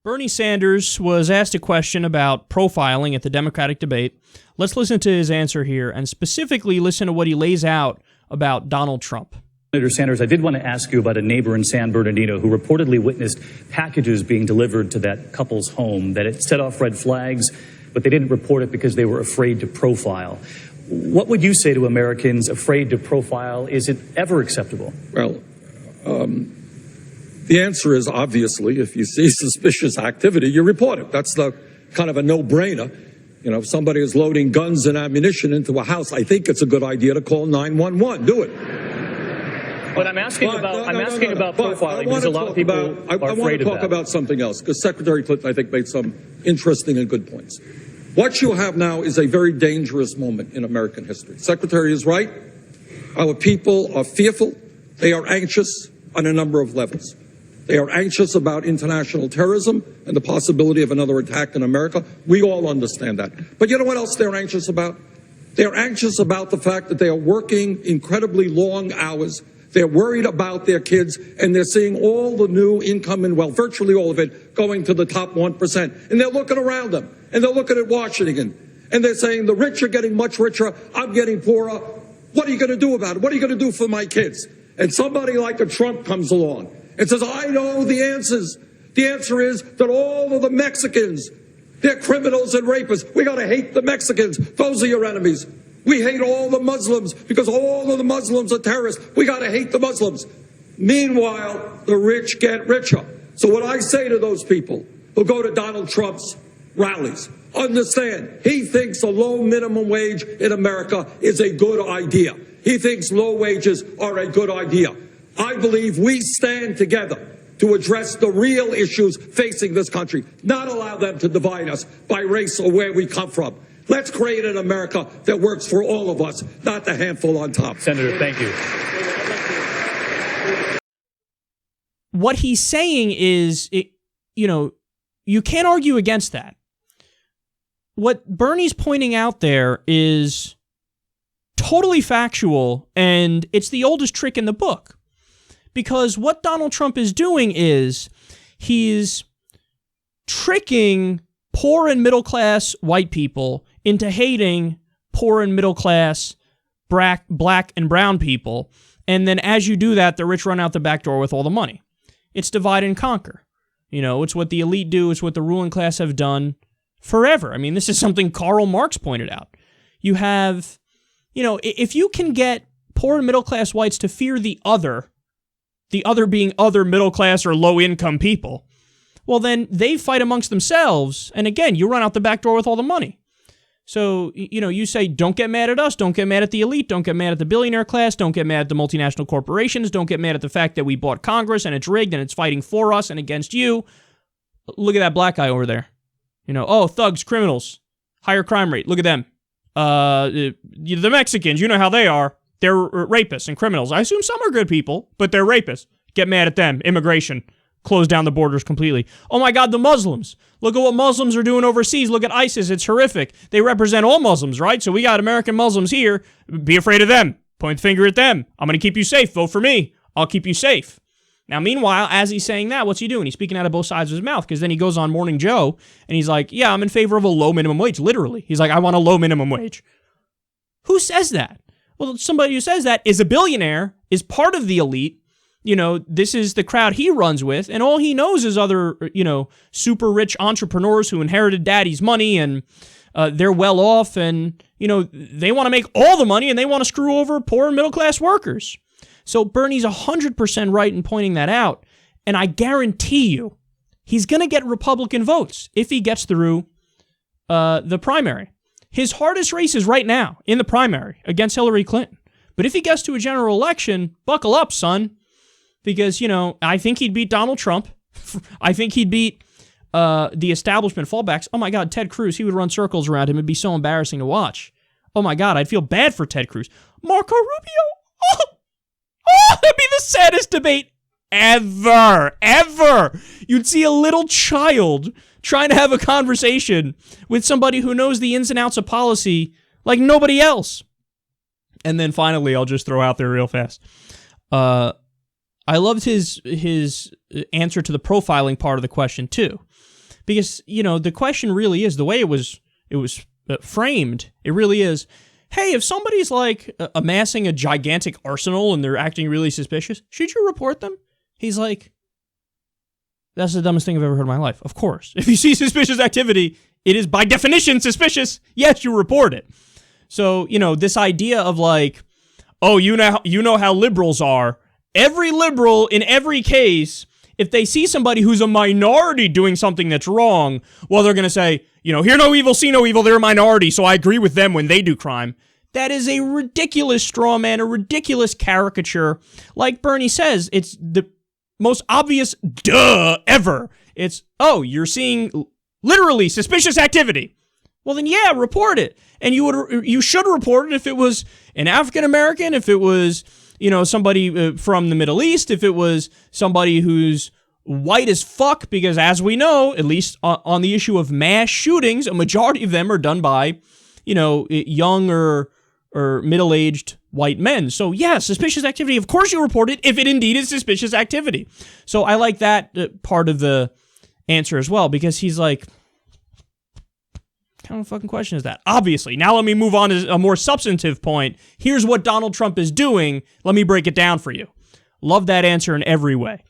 Bernie Sanders was asked a question about profiling at the Democratic debate. Let's listen to his answer here, and specifically listen to what he lays out about Donald Trump. Senator Sanders, I did want to ask you about a neighbor in San Bernardino who reportedly witnessed packages being delivered to that couple's home, that it set off red flags, but they didn't report it because they were afraid to profile. What would you say to Americans afraid to profile? Is it ever acceptable? Well, the answer is obviously, if you see suspicious activity, you report it. That's the kind of a no-brainer. You know, if somebody is loading guns and ammunition into a house, I think it's a good idea to call 911. Do it. But I'm asking about profiling because a lot of people are afraid of that. I want to talk about something else, because Secretary Clinton, I think, made some interesting and good points. What you have now is a very dangerous moment in American history. Secretary is right. Our people are fearful. They are anxious on a number of levels. They are anxious about international terrorism and the possibility of another attack in America. We all understand that. But you know what else they're anxious about? They're anxious about the fact that they are working incredibly long hours. They're worried about their kids, and they're seeing all the new income and wealth, virtually all of it, going to the top 1%. And they're looking around them, and they're looking at Washington, and they're saying, the rich are getting much richer, I'm getting poorer. What are you going to do about it? What are you going to do for my kids? And somebody like a Trump comes along and says, I know the answers. The answer is that all of the Mexicans, they're criminals and rapists. We got to hate the Mexicans. Those are your enemies. We hate all the Muslims because all of the Muslims are terrorists. We got to hate the Muslims. Meanwhile, the rich get richer. So what I say to those people who go to Donald Trump's rallies, understand, he thinks a low minimum wage in America is a good idea. He thinks low wages are a good idea. I believe we stand together to address the real issues facing this country, not allow them to divide us by race or where we come from. Let's create an America that works for all of us, not the handful on top. Senator, thank you. What he's saying is, you can't argue against that. What Bernie's pointing out there is totally factual, and it's the oldest trick in the book. Because what Donald Trump is doing is he's tricking poor and middle-class white people into hating poor and middle-class black and brown people, and then as you do that, the rich run out the back door with all the money. It's divide and conquer. It's what the elite do, it's what the ruling class have done forever. I mean, this is something Karl Marx pointed out. You have, if you can get poor and middle-class whites to fear the other being other middle-class or low-income people, well, then they fight amongst themselves, and again, you run out the back door with all the money. So, you say, don't get mad at us, don't get mad at the elite, don't get mad at the billionaire class, don't get mad at the multinational corporations, don't get mad at the fact that we bought Congress and it's rigged and it's fighting for us and against you. Look at that black guy over there. Thugs, criminals, higher crime rate, look at them. The Mexicans, you know how they are. They're rapists and criminals. I assume some are good people, but they're rapists. Get mad at them. Immigration. Close down the borders completely. Oh my God, the Muslims. Look at what Muslims are doing overseas. Look at ISIS. It's horrific. They represent all Muslims, right? So we got American Muslims here. Be afraid of them. Point the finger at them. I'm going to keep you safe. Vote for me. I'll keep you safe. Now, meanwhile, as he's saying that, what's he doing? He's speaking out of both sides of his mouth, because then he goes on Morning Joe and he's like, yeah, I'm in favor of a low minimum wage. Literally. He's like, I want a low minimum wage. Who says that? Well, somebody who says that is a billionaire, is part of the elite. This is the crowd he runs with, and all he knows is other, super rich entrepreneurs who inherited daddy's money, and they're well off, and, they want to make all the money, and they want to screw over poor and middle-class workers. So Bernie's 100% right in pointing that out, and I guarantee you he's going to get Republican votes if he gets through the primary. His hardest race is right now in the primary against Hillary Clinton. But if he gets to a general election, buckle up, son. Because, I think he'd beat Donald Trump. I think he'd beat the establishment fallbacks. Oh my God, Ted Cruz, he would run circles around him. It'd be so embarrassing to watch. Oh my God, I'd feel bad for Ted Cruz. Marco Rubio. That'd be the saddest debate ever. You'd see a little child trying to have a conversation with somebody who knows the ins and outs of policy like nobody else. And then finally, I'll just throw out there real fast. I loved his answer to the profiling part of the question too. Because, the question really is, the way it was framed, it really is, hey, if somebody's like amassing a gigantic arsenal and they're acting really suspicious, should you report them? He's like, that's the dumbest thing I've ever heard in my life. Of course. If you see suspicious activity, it is by definition suspicious. Yes, you report it. So, this idea of like, oh, you know how liberals are. Every liberal in every case, if they see somebody who's a minority doing something that's wrong, well, they're going to say, hear no evil, see no evil, they're a minority, so I agree with them when they do crime. That is a ridiculous straw man, a ridiculous caricature. Like Bernie says, it's the most obvious duh ever. It's, oh, you're seeing literally suspicious activity. Well, then, yeah, report it. And you should report it if it was an African American, if it was, somebody from the Middle East, if it was somebody who's white as fuck, because as we know, at least on the issue of mass shootings, a majority of them are done by, young or middle-aged white men. So yeah, suspicious activity, of course you report it if it indeed is suspicious activity. So I like that part of the answer as well, because he's like, what kind of fucking question is that? Obviously. Now let me move on to a more substantive point. Here's what Donald Trump is doing. Let me break it down for you. Love that answer in every way.